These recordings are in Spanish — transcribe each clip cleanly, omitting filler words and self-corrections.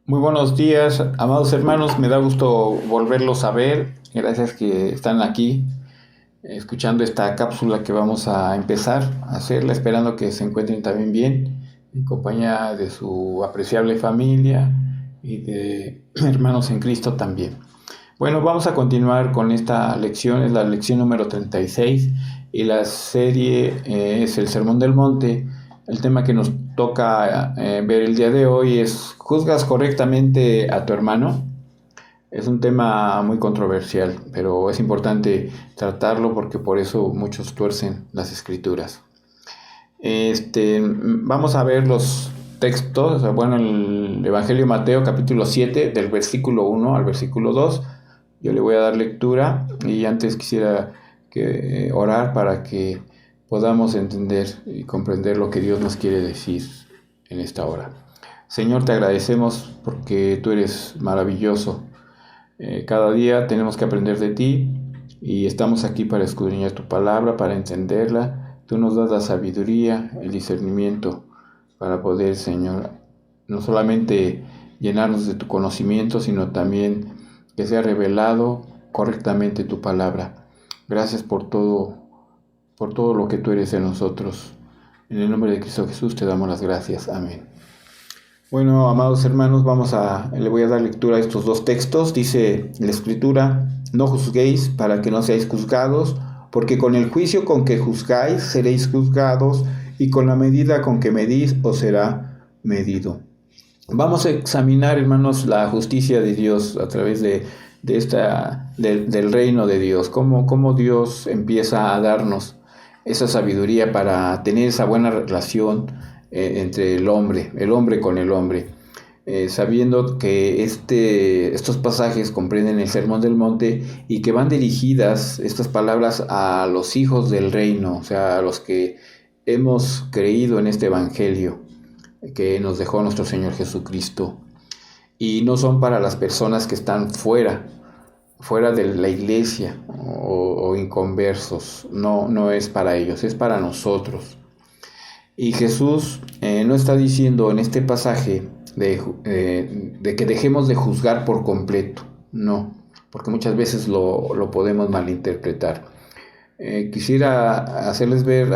Muy buenos días, amados hermanos. Me da gusto volverlos a ver. Gracias que están aquí escuchando esta cápsula que vamos a empezar a hacerla, esperando que se encuentren también bien, en compañía de su apreciable familia y de hermanos en Cristo también. Bueno, vamos a continuar con esta lección, es la lección número 36 y la serie es el Sermón del Monte. El tema que nos toca ver el día de hoy es ¿juzgas correctamente a tu hermano? Es un tema muy controversial, pero es importante tratarlo porque por eso muchos tuercen las escrituras. Vamos a ver los textos, bueno, el Evangelio de Mateo capítulo 7 del versículo 1 al versículo 2. Yo le voy a dar lectura y antes quisiera orar para que podamos entender y comprender lo que Dios nos quiere decir en esta hora. Señor, te agradecemos porque tú eres maravilloso. Cada día tenemos que aprender de ti y estamos aquí para escudriñar tu palabra, para entenderla. Tú nos das la sabiduría, el discernimiento para poder, Señor, no solamente llenarnos de tu conocimiento, sino también que sea revelado correctamente tu palabra. Gracias por todo lo que tú eres en nosotros. En el nombre de Cristo Jesús te damos las gracias. Amén. Bueno, amados hermanos, le voy a dar lectura a estos dos textos. Dice la Escritura: no juzguéis para que no seáis juzgados, porque con el juicio con que juzgáis seréis juzgados, y con la medida con que medís os será medido. Vamos a examinar, hermanos, la justicia de Dios a través del reino de Dios, cómo Dios empieza a darnos esa sabiduría para tener esa buena relación entre el hombre con el hombre, sabiendo que estos pasajes comprenden el Sermón del Monte y que van dirigidas estas palabras a los hijos del reino, o sea, a los que hemos creído en este Evangelio que nos dejó nuestro Señor Jesucristo. Y no son para las personas que están fuera de la iglesia o inconversos. No es para ellos, es para nosotros. Y Jesús no está diciendo en este pasaje de que dejemos de juzgar por completo. No, porque muchas veces lo podemos malinterpretar. Quisiera hacerles ver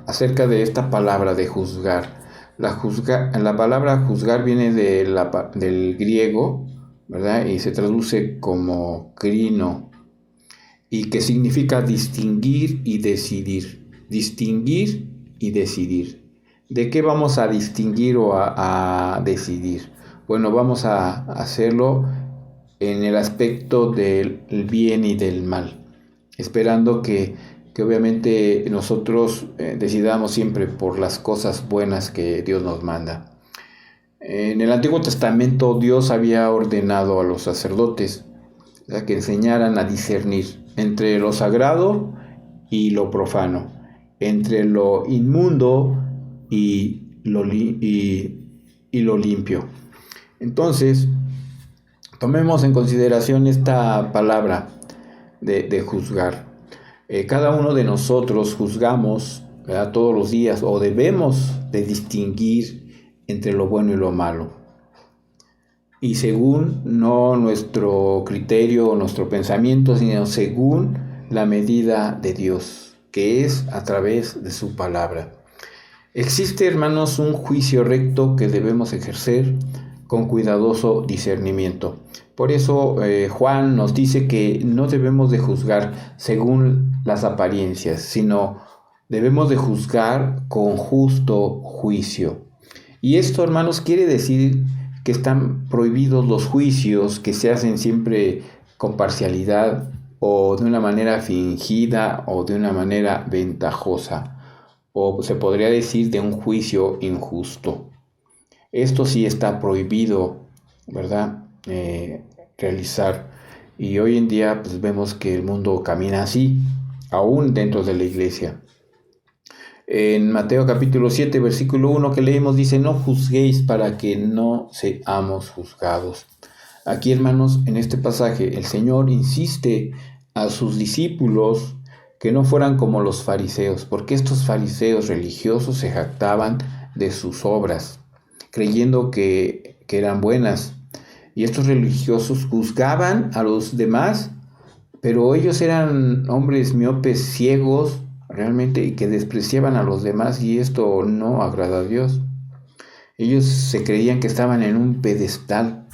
acerca de esta palabra de juzgar. La palabra juzgar viene del griego, ¿verdad? Y se traduce como crino, y que significa distinguir y decidir. Distinguir y decidir. ¿De qué vamos a distinguir o a decidir? Bueno, vamos a hacerlo en el aspecto del bien y del mal, esperando que obviamente nosotros decidamos siempre por las cosas buenas que Dios nos manda. En el Antiguo Testamento Dios había ordenado a los sacerdotes, o sea, que enseñaran a discernir entre lo sagrado y lo profano, entre lo inmundo y lo limpio. Entonces, tomemos en consideración esta palabra de juzgar. Cada uno de nosotros juzgamos, ¿verdad?, todos los días, o debemos de distinguir entre lo bueno y lo malo. Y según no nuestro criterio o nuestro pensamiento, sino según la medida de Dios, que es a través de su palabra. Existe, hermanos, un juicio recto que debemos ejercer con cuidadoso discernimiento. Por eso Juan nos dice que no debemos de juzgar según las apariencias, sino debemos de juzgar con justo juicio. Y esto, hermanos, quiere decir que están prohibidos los juicios que se hacen siempre con parcialidad o de una manera fingida o de una manera ventajosa, o se podría decir de un juicio injusto. Esto sí está prohibido, ¿verdad?, realizar. Y hoy en día pues vemos que el mundo camina así, aún dentro de la iglesia. En Mateo capítulo 7, versículo 1 que leímos dice: no juzguéis para que no seamos juzgados. Aquí, hermanos, en este pasaje el Señor insiste a sus discípulos que no fueran como los fariseos, porque estos fariseos religiosos se jactaban de sus obras, creyendo que eran buenas, Y estos religiosos juzgaban a los demás, pero ellos eran hombres miopes, ciegos, realmente, y que despreciaban a los demás, y esto no agrada a Dios. Ellos se creían que estaban en un pedestal,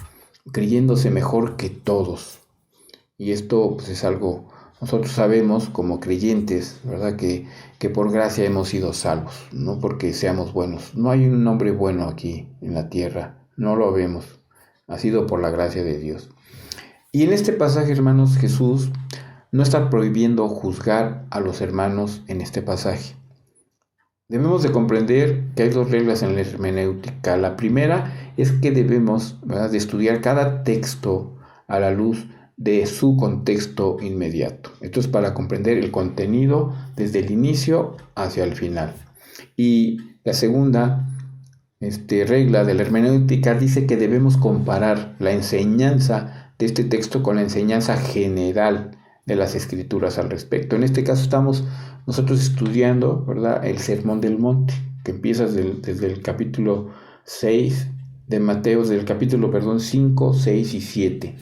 creyéndose mejor que todos. Y esto pues, es algo, nosotros sabemos como creyentes, ¿verdad? Que por gracia hemos sido salvos, no porque seamos buenos. No hay un hombre bueno aquí en la tierra, no lo vemos. Ha sido por la gracia de Dios. Y en este pasaje, hermanos, Jesús no está prohibiendo juzgar a los hermanos en este pasaje. Debemos de comprender que hay dos reglas en la hermenéutica. La primera es que debemos, ¿verdad?, de estudiar cada texto a la luz de su contexto inmediato. Esto es para comprender el contenido desde el inicio hacia el final. Y la segunda regla de la hermenéutica dice que debemos comparar la enseñanza de este texto con la enseñanza general de las Escrituras al respecto. En este caso estamos nosotros estudiando, ¿verdad?, el Sermón del Monte, que empieza desde el capítulo 6 de Mateo, desde el capítulo 5, 6 y 7.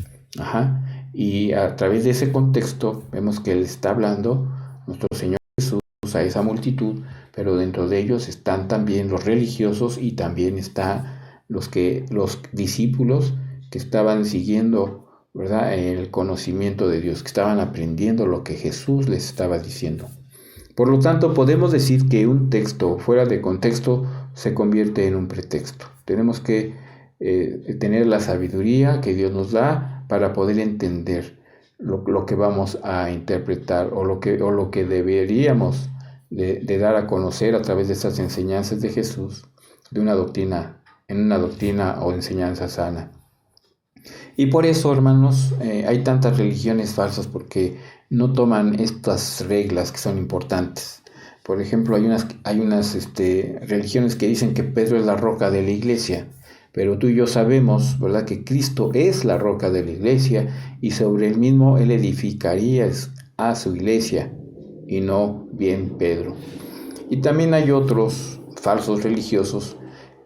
Y a través de ese contexto vemos que Él está hablando, nuestro Señor Jesús, a esa multitud, pero dentro de ellos están también los religiosos y también están los discípulos que estaban siguiendo, ¿verdad?, el conocimiento de Dios, que estaban aprendiendo lo que Jesús les estaba diciendo. Por lo tanto, podemos decir que un texto fuera de contexto se convierte en un pretexto. Tenemos que tener la sabiduría que Dios nos da para poder entender lo que vamos a interpretar o lo que deberíamos de dar a conocer a través de estas enseñanzas de Jesús, en una doctrina o enseñanza sana. Y por eso, hermanos, hay tantas religiones falsas, porque no toman estas reglas que son importantes. Por ejemplo, hay unas religiones que dicen que Pedro es la roca de la iglesia, pero tú y yo sabemos, ¿verdad?, que Cristo es la roca de la iglesia, y sobre él mismo él edificaría a su iglesia, y no bien Pedro. Y también hay otros falsos religiosos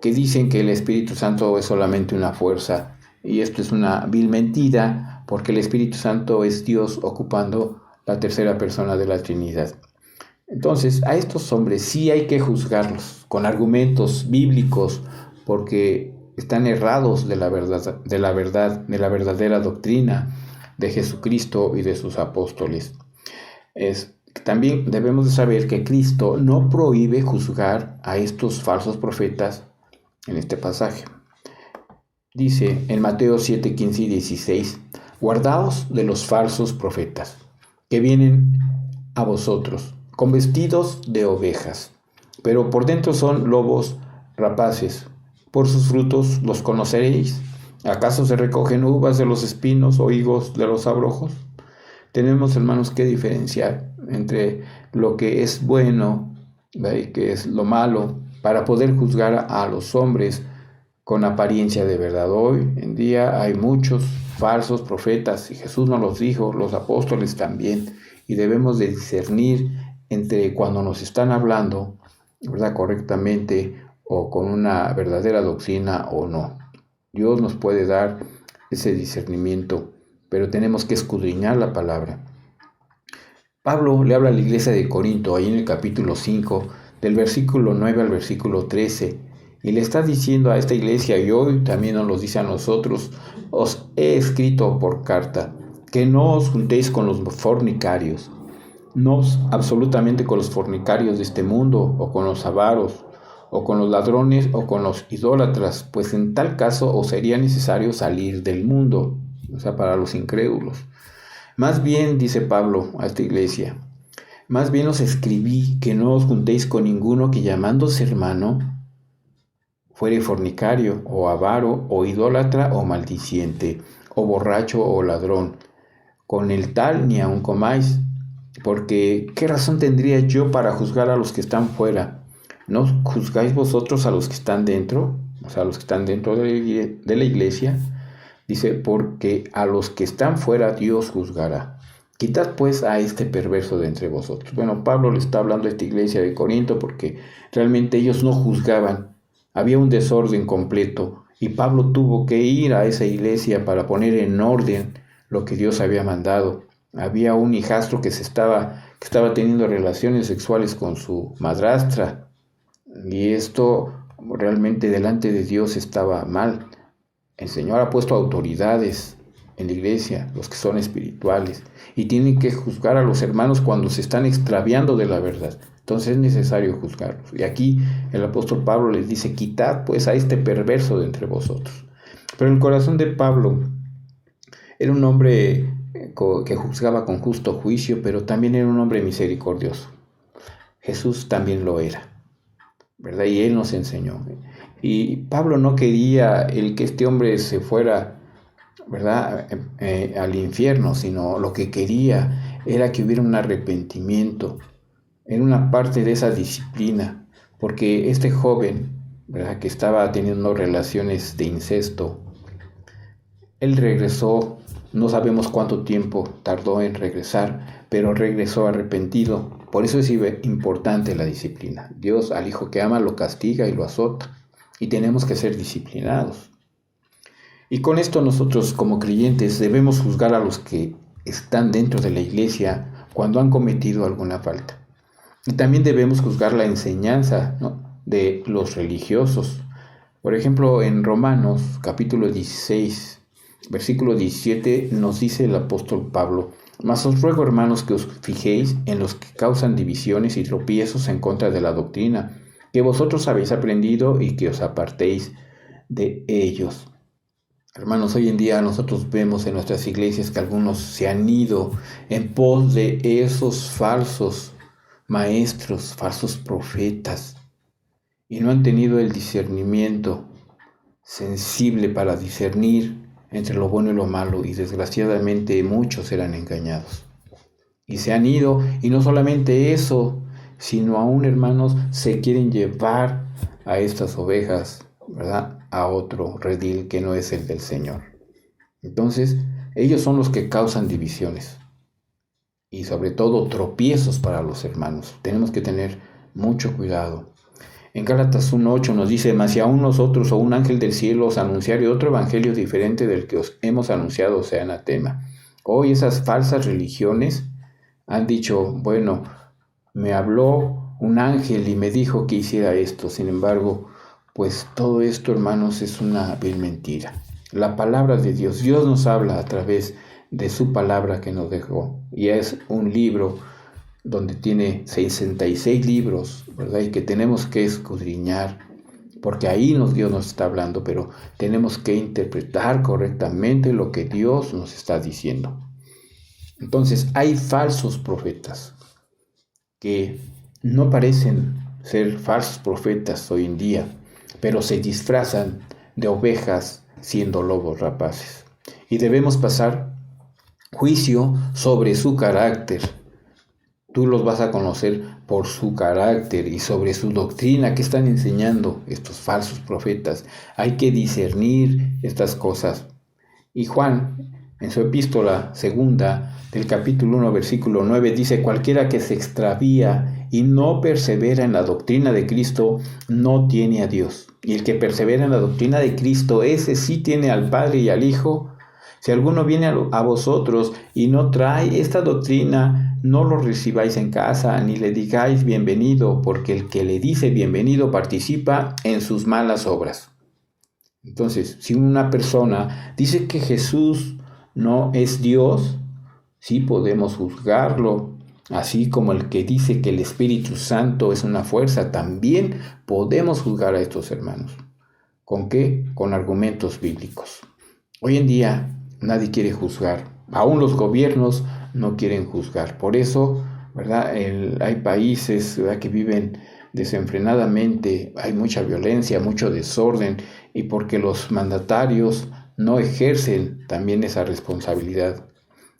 que dicen que el Espíritu Santo es solamente una fuerza, y esto es una vil mentira, porque el Espíritu Santo es Dios ocupando la tercera persona de la Trinidad. Entonces, a estos hombres sí hay que juzgarlos con argumentos bíblicos, porque están errados de la verdadera doctrina de Jesucristo y de sus apóstoles. También debemos de saber que Cristo no prohíbe juzgar a estos falsos profetas en este pasaje. Dice en Mateo 7, 15 y 16, guardaos de los falsos profetas, que vienen a vosotros con vestidos de ovejas, pero por dentro son lobos rapaces. Por sus frutos los conoceréis. ¿Acaso se recogen uvas de los espinos o higos de los abrojos? Tenemos, hermanos, que diferenciar entre lo que es bueno y que es lo malo, para poder juzgar a los hombres con apariencia de verdad. Hoy en día hay muchos falsos profetas, y Jesús nos los dijo, los apóstoles también, y debemos de discernir entre cuando nos están hablando, ¿verdad?, correctamente, o con una verdadera doctrina o no. Dios nos puede dar ese discernimiento, pero tenemos que escudriñar la palabra. Pablo le habla a la iglesia de Corinto, ahí en el capítulo 5, del versículo 9 al versículo 13, y le está diciendo a esta iglesia, y hoy también nos lo dice a nosotros: os he escrito por carta, que no os juntéis con los fornicarios, no absolutamente con los fornicarios de este mundo, o con los avaros, o con los ladrones, o con los idólatras, pues en tal caso os sería necesario salir del mundo, o sea, para los incrédulos. Más bien, dice Pablo a esta iglesia, más bien os escribí que no os juntéis con ninguno que, llamándose hermano, fuere fornicario, o avaro, o idólatra, o maldiciente, o borracho, o ladrón. Con el tal ni aun comáis, porque ¿qué razón tendría yo para juzgar a los que están fuera? ¿No juzgáis vosotros a los que están dentro? O sea, a los que están dentro de la iglesia. Dice, porque a los que están fuera Dios juzgará. Quitad pues a este perverso de entre vosotros. Bueno, Pablo le está hablando a esta iglesia de Corinto porque realmente ellos no juzgaban. Había un desorden completo Y Pablo tuvo que ir a esa iglesia para poner en orden lo que Dios había mandado. Había un hijastro que estaba teniendo relaciones sexuales con su madrastra, y esto realmente delante de Dios estaba mal. El Señor ha puesto autoridades en la iglesia, los que son espirituales, y tienen que juzgar a los hermanos cuando se están extraviando de la verdad. Entonces es necesario juzgarlos. Y aquí el apóstol Pablo les dice: quitad pues a este perverso de entre vosotros. Pero el corazón de Pablo era un hombre que juzgaba con justo juicio, pero también era un hombre misericordioso. Jesús también lo era, ¿verdad? Y él nos enseñó. Y Pablo no quería el que este hombre se fuera, ¿verdad?, al infierno, sino lo que quería era que hubiera un arrepentimiento. Era una parte de esa disciplina, porque este joven, ¿verdad?, que estaba teniendo relaciones de incesto, él regresó. No sabemos cuánto tiempo tardó en regresar, pero regresó arrepentido. Por eso es importante la disciplina. Dios al hijo que ama lo castiga y lo azota, y tenemos que ser disciplinados. Y con esto nosotros como creyentes debemos juzgar a los que están dentro de la iglesia cuando han cometido alguna falta. Y también debemos juzgar la enseñanza, ¿no?, de los religiosos. Por ejemplo, en Romanos capítulo 16, versículo 17, nos dice el apóstol Pablo: mas os ruego, hermanos, que os fijéis en los que causan divisiones y tropiezos en contra de la doctrina, que vosotros habéis aprendido, y que os apartéis de ellos. Hermanos, hoy en día nosotros vemos en nuestras iglesias que algunos se han ido en pos de esos falsos maestros, falsos profetas, y no han tenido el discernimiento sensible para discernir entre lo bueno y lo malo, y desgraciadamente muchos serán engañados. Y se han ido, y no solamente eso, sino aún, hermanos, se quieren llevar a estas ovejas, ¿verdad?, a otro redil que no es el del Señor. Entonces, ellos son los que causan divisiones y sobre todo tropiezos para los hermanos. Tenemos que tener mucho cuidado. En Gálatas 1:8 nos dice: mas si aún nosotros o un ángel del cielo os anunciare otro evangelio diferente del que os hemos anunciado, sea anatema. Hoy esas falsas religiones han dicho: bueno, me habló un ángel y me dijo que hiciera esto. Sin embargo, pues todo esto, hermanos, es una vil mentira. La palabra de Dios, Dios nos habla a través de su palabra que nos dejó, y es un libro donde tiene 66 libros, ¿verdad?, y que tenemos que escudriñar, porque ahí Dios nos está hablando, pero tenemos que interpretar correctamente lo que Dios nos está diciendo. Entonces, hay falsos profetas que no parecen ser falsos profetas hoy en día, pero se disfrazan de ovejas siendo lobos rapaces. Y debemos pasar juicio sobre su carácter. Tú los vas a conocer por su carácter y sobre su doctrina que están enseñando estos falsos profetas. Hay que discernir estas cosas. Y Juan, en su epístola segunda del capítulo 1, versículo 9, dice: cualquiera que se extravía y no persevera en la doctrina de Cristo, no tiene a Dios. Y el que persevera en la doctrina de Cristo, ese sí tiene al Padre y al Hijo. Si alguno viene a vosotros y no trae esta doctrina, no lo recibáis en casa, ni le digáis bienvenido, porque el que le dice bienvenido participa en sus malas obras. Entonces, si una persona dice que Jesús no es Dios, sí podemos juzgarlo. Así como el que dice que el Espíritu Santo es una fuerza, también podemos juzgar a estos hermanos. ¿Con qué? Con argumentos bíblicos. Hoy en día nadie quiere juzgar. Aún los gobiernos no quieren juzgar. Por eso, ¿verdad?, hay países, ¿verdad?, que viven desenfrenadamente, hay mucha violencia, mucho desorden, y porque los mandatarios no ejercen también esa responsabilidad.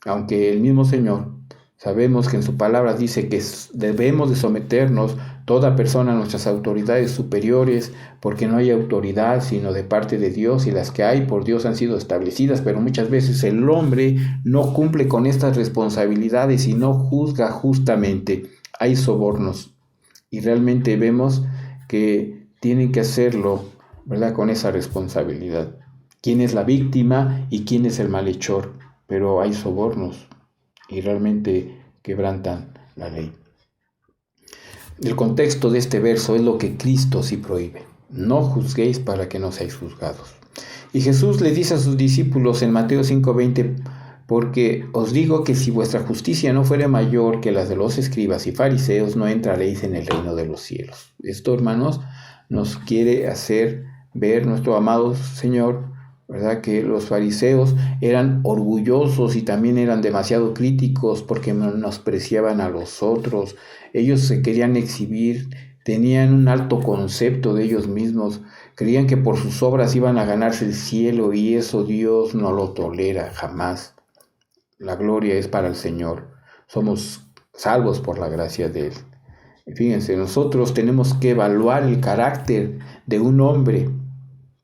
Aunque el mismo Señor, sabemos que en su palabra dice que debemos de someternos toda persona a nuestras autoridades superiores, porque no hay autoridad sino de parte de Dios, y las que hay por Dios han sido establecidas, pero muchas veces el hombre no cumple con estas responsabilidades y no juzga justamente. Hay sobornos, y realmente vemos que tienen que hacerlo ¿verdad? Con esa responsabilidad. ¿Quién es la víctima y quién es el malhechor? Pero hay sobornos y realmente quebrantan la ley. El contexto de este verso es lo que Cristo sí prohíbe. No juzguéis para que no seáis juzgados. Y Jesús le dice a sus discípulos en Mateo 5:20, porque os digo que si vuestra justicia no fuera mayor que las de los escribas y fariseos, no entraréis en el reino de los cielos. Esto, hermanos, nos quiere hacer ver nuestro amado Señor, ¿verdad? Que los fariseos eran orgullosos y también eran demasiado críticos porque menospreciaban a los otros. Ellos se querían exhibir, tenían un alto concepto de ellos mismos, creían que por sus obras iban a ganarse el cielo y eso Dios no lo tolera jamás. La gloria es para el Señor. Somos salvos por la gracia de Él. Fíjense, nosotros tenemos que evaluar el carácter de un hombre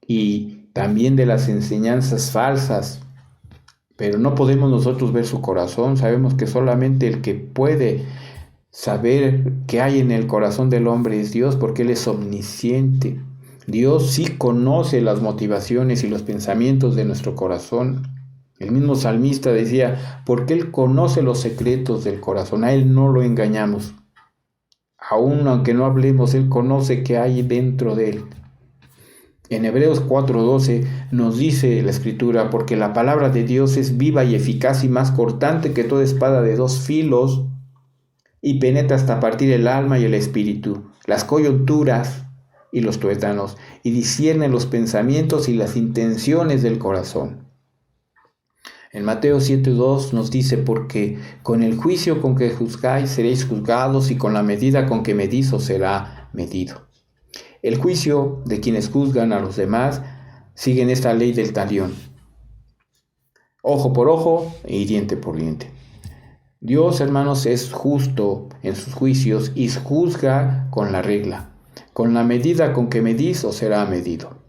y también de las enseñanzas falsas, pero no podemos nosotros ver su corazón. Sabemos que solamente el que puede saber qué hay en el corazón del hombre es Dios, porque Él es omnisciente. Dios sí conoce las motivaciones y los pensamientos de nuestro corazón. El mismo salmista decía, porque Él conoce los secretos del corazón, a Él no lo engañamos. Aún aunque no hablemos, Él conoce qué hay dentro de Él. En Hebreos 4:12 nos dice la Escritura, porque la palabra de Dios es viva y eficaz y más cortante que toda espada de dos filos, y penetra hasta partir el alma y el espíritu, las coyunturas y los tuétanos, y discierne los pensamientos y las intenciones del corazón. En Mateo 7:2 nos dice, porque con el juicio con que juzgáis seréis juzgados, y con la medida con que medís os será medido. El juicio de quienes juzgan a los demás siguen esta ley del talión. Ojo por ojo y diente por diente. Dios, hermanos, es justo en sus juicios y juzga con la regla. Con la medida con que medís os será medido.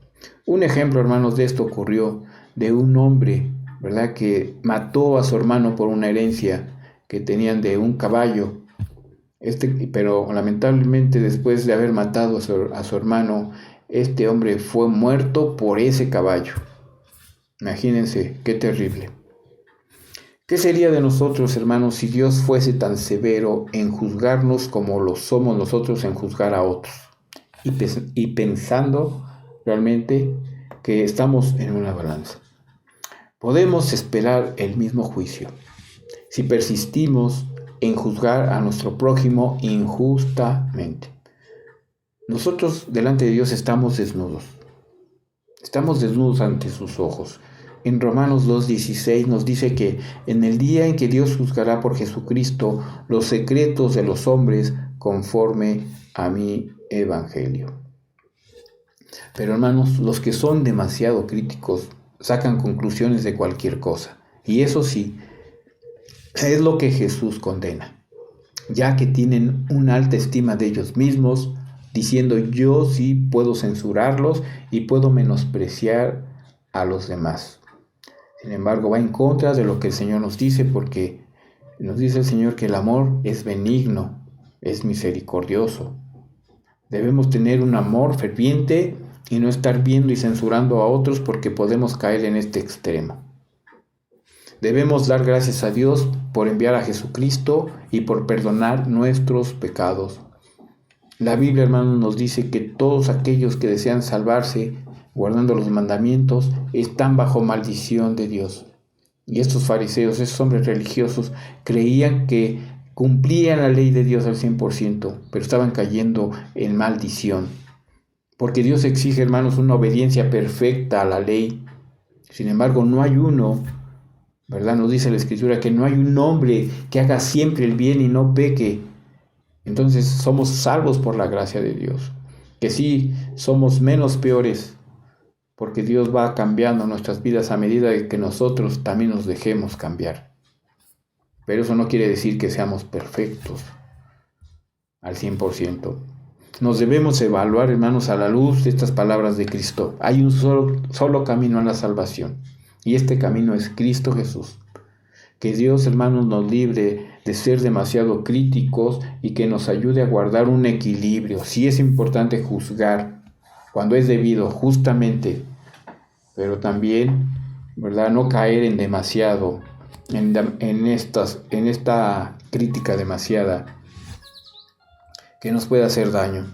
Un ejemplo, hermanos, de esto ocurrió de un hombre, ¿verdad?, que mató a su hermano por una herencia que tenían de un caballo. Pero lamentablemente después de haber matado a su hermano, este hombre fue muerto por ese caballo. Imagínense, qué terrible. ¿Qué sería de nosotros, hermanos, si Dios fuese tan severo en juzgarnos como lo somos nosotros en juzgar a otros? Y pensando realmente que estamos en una balanza. Podemos esperar el mismo juicio si persistimos en juzgar a nuestro prójimo injustamente. Nosotros delante de Dios estamos desnudos. Estamos desnudos ante sus ojos. En Romanos 2:16 nos dice que en el día en que Dios juzgará por Jesucristo los secretos de los hombres conforme a mi evangelio. Pero hermanos, los que son demasiado críticos sacan conclusiones de cualquier cosa. Y eso sí, es lo que Jesús condena, ya que tienen una alta estima de ellos mismos, diciendo yo sí puedo censurarlos y puedo menospreciar a los demás. Sin embargo, va en contra de lo que el Señor nos dice, porque nos dice el Señor que el amor es benigno, es misericordioso. Debemos tener un amor ferviente y no estar viendo y censurando a otros, porque podemos caer en este extremo. Debemos dar gracias a Dios por enviar a Jesucristo y por perdonar nuestros pecados. La Biblia, hermanos, nos dice que todos aquellos que desean salvarse guardando los mandamientos están bajo maldición de Dios. Y estos fariseos, esos hombres religiosos, creían que cumplían la ley de Dios al 100%, pero estaban cayendo en maldición. Porque Dios exige, hermanos, una obediencia perfecta a la ley. Sin embargo, no hay uno, ¿verdad? Nos dice la Escritura que no hay un hombre que haga siempre el bien y no peque. Entonces somos salvos por la gracia de Dios. Que sí, somos menos peores, porque Dios va cambiando nuestras vidas a medida de que nosotros también nos dejemos cambiar. Pero eso no quiere decir que seamos perfectos al 100%. Nos debemos evaluar, hermanos, a la luz de estas palabras de Cristo. Hay un solo camino a la salvación, y este camino es Cristo Jesús. Que Dios, hermanos, nos libre de ser demasiado críticos y que nos ayude a guardar un equilibrio. Sí es importante juzgar, cuando es debido, justamente, pero también, ¿verdad?, no caer en demasiado, en esta crítica demasiada que nos puede hacer daño.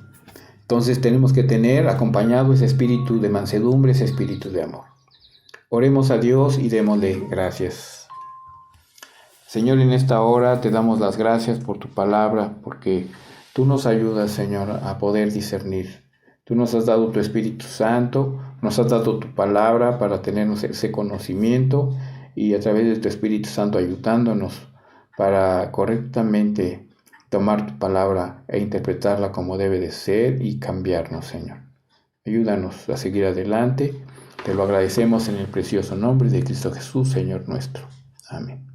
Entonces tenemos que tener acompañado ese espíritu de mansedumbre, ese espíritu de amor. Oremos a Dios y démosle gracias. Señor, en esta hora te damos las gracias por tu palabra, porque tú nos ayudas, Señor, a poder discernir. Tú nos has dado tu Espíritu Santo, nos has dado tu palabra para tener ese conocimiento y a través de tu Espíritu Santo ayudándonos para correctamente tomar tu palabra e interpretarla como debe de ser y cambiarnos, Señor. Ayúdanos a seguir adelante. Te lo agradecemos en el precioso nombre de Cristo Jesús, Señor nuestro. Amén.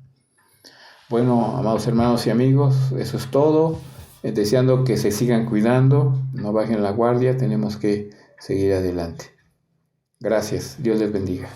Bueno, amados hermanos y amigos, eso es todo. Deseando que se sigan cuidando, no bajen la guardia, tenemos que seguir adelante. Gracias, Dios les bendiga.